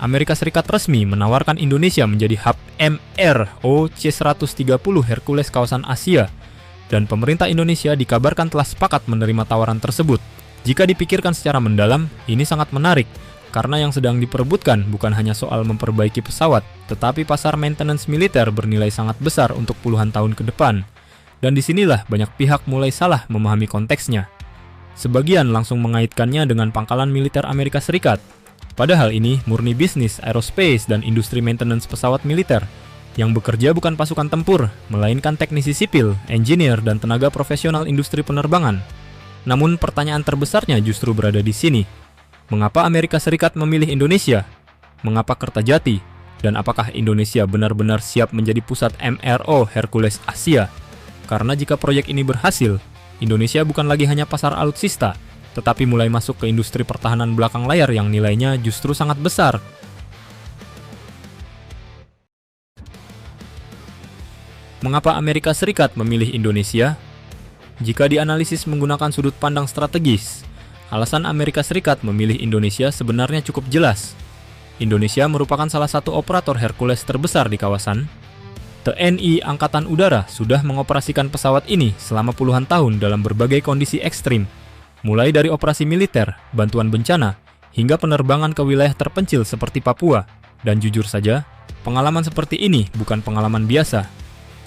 Amerika Serikat resmi menawarkan Indonesia menjadi hub MRO C-130 Hercules kawasan Asia, dan pemerintah Indonesia dikabarkan telah sepakat menerima tawaran tersebut. Jika dipikirkan secara mendalam, ini sangat menarik, karena yang sedang diperebutkan bukan hanya soal memperbaiki pesawat, tetapi pasar maintenance militer bernilai sangat besar untuk puluhan tahun ke depan. Dan disinilah banyak pihak mulai salah memahami konteksnya. Sebagian langsung mengaitkannya dengan pangkalan militer Amerika Serikat. Padahal ini murni bisnis aerospace dan industri maintenance pesawat militer, yang bekerja bukan pasukan tempur, melainkan teknisi sipil, engineer, dan tenaga profesional industri penerbangan. Namun pertanyaan terbesarnya justru berada di sini. Mengapa Amerika Serikat memilih Indonesia? Mengapa Kertajati? Dan apakah Indonesia benar-benar siap menjadi pusat MRO Hercules Asia? Karena jika proyek ini berhasil, Indonesia bukan lagi hanya pasar alutsista, tetapi mulai masuk ke industri pertahanan belakang layar yang nilainya justru sangat besar. Mengapa Amerika Serikat memilih Indonesia? Jika dianalisis menggunakan sudut pandang strategis, alasan Amerika Serikat memilih Indonesia sebenarnya cukup jelas. Indonesia merupakan salah satu operator Hercules terbesar di kawasan. TNI Angkatan Udara sudah mengoperasikan pesawat ini selama puluhan tahun dalam berbagai kondisi ekstrim, mulai dari operasi militer, bantuan bencana, hingga penerbangan ke wilayah terpencil seperti Papua. Dan jujur saja, pengalaman seperti ini bukan pengalaman biasa.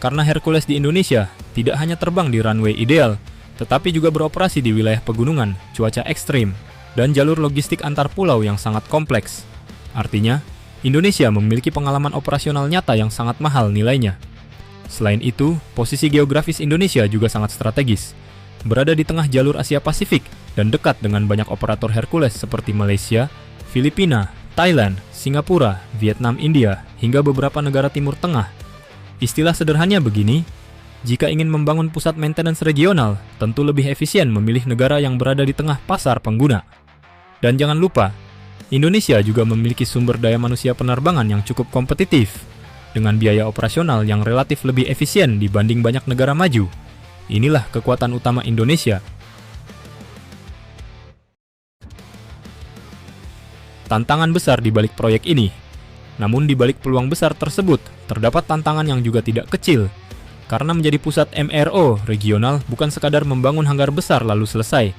Karena Hercules di Indonesia tidak hanya terbang di runway ideal, tetapi juga beroperasi di wilayah pegunungan, cuaca ekstrim, dan jalur logistik antar pulau yang sangat kompleks. Artinya, Indonesia memiliki pengalaman operasional nyata yang sangat mahal nilainya. Selain itu, posisi geografis Indonesia juga sangat strategis, berada di tengah jalur Asia Pasifik dan dekat dengan banyak operator Hercules seperti Malaysia, Filipina, Thailand, Singapura, Vietnam, India, hingga beberapa negara Timur Tengah. Istilah sederhananya begini, jika ingin membangun pusat maintenance regional, tentu lebih efisien memilih negara yang berada di tengah pasar pengguna. Dan jangan lupa, Indonesia juga memiliki sumber daya manusia penerbangan yang cukup kompetitif, dengan biaya operasional yang relatif lebih efisien dibanding banyak negara maju. Inilah kekuatan utama Indonesia. Tantangan besar di balik proyek ini. Namun di balik peluang besar tersebut, terdapat tantangan yang juga tidak kecil. Karena menjadi pusat MRO regional bukan sekadar membangun hanggar besar lalu selesai.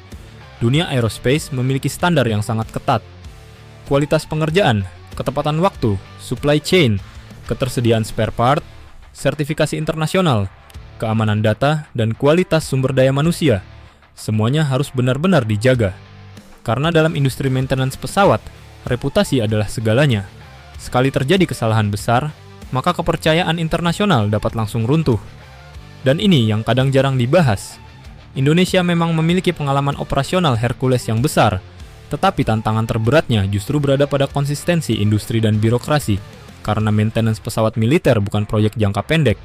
Dunia aerospace memiliki standar yang sangat ketat. Kualitas pengerjaan, ketepatan waktu, supply chain, ketersediaan spare part, sertifikasi internasional, keamanan data, dan kualitas sumber daya manusia, semuanya harus benar-benar dijaga. Karena dalam industri maintenance pesawat, reputasi adalah segalanya. Sekali terjadi kesalahan besar, maka kepercayaan internasional dapat langsung runtuh. Dan ini yang kadang jarang dibahas. Indonesia memang memiliki pengalaman operasional Hercules yang besar, tetapi tantangan terberatnya justru berada pada konsistensi industri dan birokrasi, karena maintenance pesawat militer bukan proyek jangka pendek.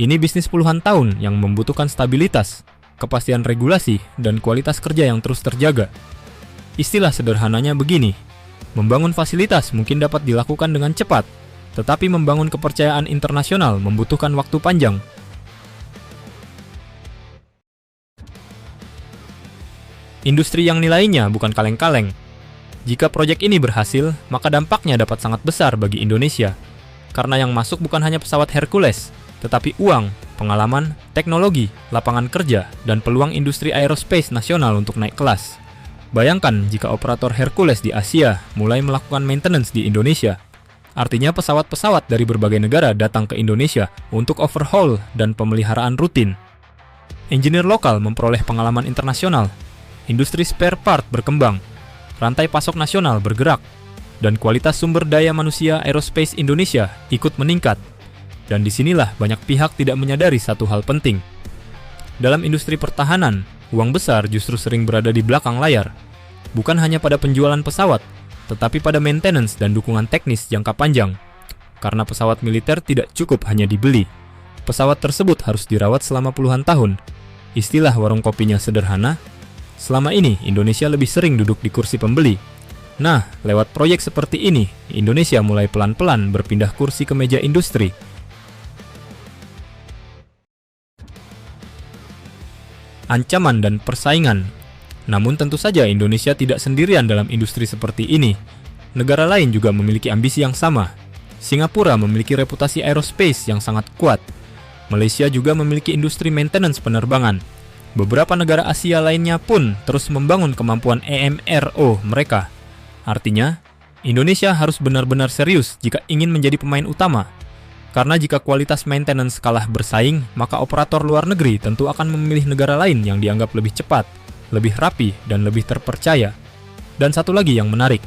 Ini bisnis puluhan tahun yang membutuhkan stabilitas, kepastian regulasi, dan kualitas kerja yang terus terjaga. Istilah sederhananya begini, membangun fasilitas mungkin dapat dilakukan dengan cepat, tetapi membangun kepercayaan internasional membutuhkan waktu panjang. Industri yang nilainya bukan kaleng-kaleng. Jika proyek ini berhasil, maka dampaknya dapat sangat besar bagi Indonesia. Karena yang masuk bukan hanya pesawat Hercules, tetapi uang, pengalaman, teknologi, lapangan kerja, dan peluang industri aerospace nasional untuk naik kelas. Bayangkan jika operator Hercules di Asia mulai melakukan maintenance di Indonesia. Artinya pesawat-pesawat dari berbagai negara datang ke Indonesia untuk overhaul dan pemeliharaan rutin. Engineer lokal memperoleh pengalaman internasional. Industri spare part berkembang, rantai pasok nasional bergerak, dan kualitas sumber daya manusia aerospace Indonesia ikut meningkat. Dan disinilah banyak pihak tidak menyadari satu hal penting. Dalam industri pertahanan, uang besar justru sering berada di belakang layar. Bukan hanya pada penjualan pesawat, tetapi pada maintenance dan dukungan teknis jangka panjang. Karena pesawat militer tidak cukup hanya dibeli. Pesawat tersebut harus dirawat selama puluhan tahun. Istilah warung kopinya sederhana. Selama ini, Indonesia lebih sering duduk di kursi pembeli. Nah, lewat proyek seperti ini, Indonesia mulai pelan-pelan berpindah kursi ke meja industri. Ancaman dan persaingan. Namun tentu saja Indonesia tidak sendirian dalam industri seperti ini. Negara lain juga memiliki ambisi yang sama. Singapura memiliki reputasi aerospace yang sangat kuat. Malaysia juga memiliki industri maintenance penerbangan. Beberapa negara Asia lainnya pun terus membangun kemampuan EMRO mereka. Artinya, Indonesia harus benar-benar serius jika ingin menjadi pemain utama. Karena jika kualitas maintenance kalah bersaing, maka operator luar negeri tentu akan memilih negara lain yang dianggap lebih cepat, lebih rapi, dan lebih terpercaya. Dan satu lagi yang menarik,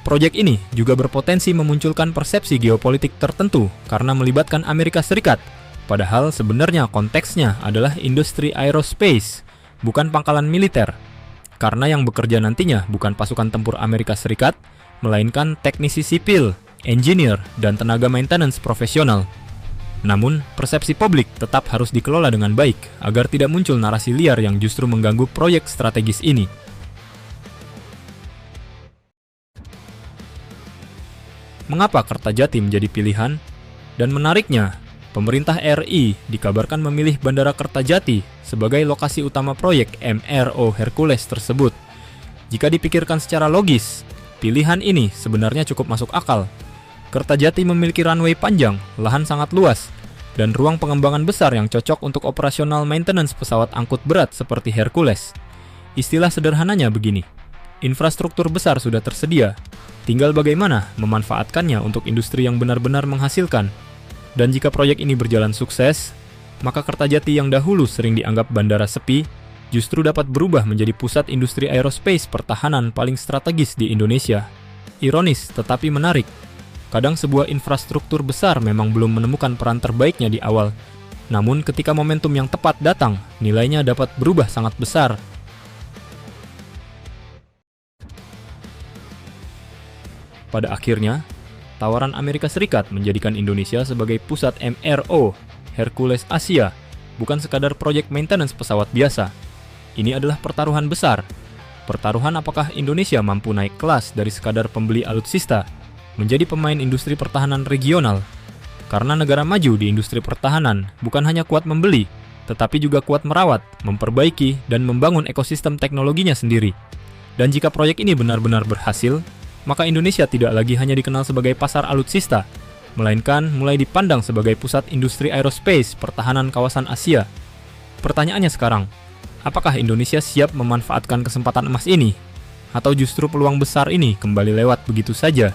proyek ini juga berpotensi memunculkan persepsi geopolitik tertentu karena melibatkan Amerika Serikat. Padahal sebenarnya konteksnya adalah industri aerospace, bukan pangkalan militer. Karena yang bekerja nantinya bukan pasukan tempur Amerika Serikat, melainkan teknisi sipil, engineer, dan tenaga maintenance profesional. Namun, persepsi publik tetap harus dikelola dengan baik agar tidak muncul narasi liar yang justru mengganggu proyek strategis ini. Mengapa Kertajati menjadi pilihan? Dan menariknya, pemerintah RI dikabarkan memilih Bandara Kertajati sebagai lokasi utama proyek MRO Hercules tersebut. Jika dipikirkan secara logis, pilihan ini sebenarnya cukup masuk akal. Kertajati memiliki runway panjang, lahan sangat luas, dan ruang pengembangan besar yang cocok untuk operasional maintenance pesawat angkut berat seperti Hercules. Istilah sederhananya begini, infrastruktur besar sudah tersedia, tinggal bagaimana memanfaatkannya untuk industri yang benar-benar menghasilkan. Dan jika proyek ini berjalan sukses, maka Kertajati yang dahulu sering dianggap bandara sepi, justru dapat berubah menjadi pusat industri aerospace pertahanan paling strategis di Indonesia. Ironis tetapi menarik. Kadang sebuah infrastruktur besar memang belum menemukan peran terbaiknya di awal. Namun ketika momentum yang tepat datang, nilainya dapat berubah sangat besar. Pada akhirnya, tawaran Amerika Serikat menjadikan Indonesia sebagai pusat MRO Hercules Asia, bukan sekadar proyek maintenance pesawat biasa. Ini adalah pertaruhan besar. Pertaruhan apakah Indonesia mampu naik kelas dari sekadar pembeli alutsista menjadi pemain industri pertahanan regional. Karena negara maju di industri pertahanan bukan hanya kuat membeli, tetapi juga kuat merawat, memperbaiki, dan membangun ekosistem teknologinya sendiri. Dan jika proyek ini benar-benar berhasil, maka Indonesia tidak lagi hanya dikenal sebagai pasar alutsista, melainkan mulai dipandang sebagai pusat industri aerospace pertahanan kawasan Asia. Pertanyaannya sekarang, apakah Indonesia siap memanfaatkan kesempatan emas ini? Atau justru peluang besar ini kembali lewat begitu saja?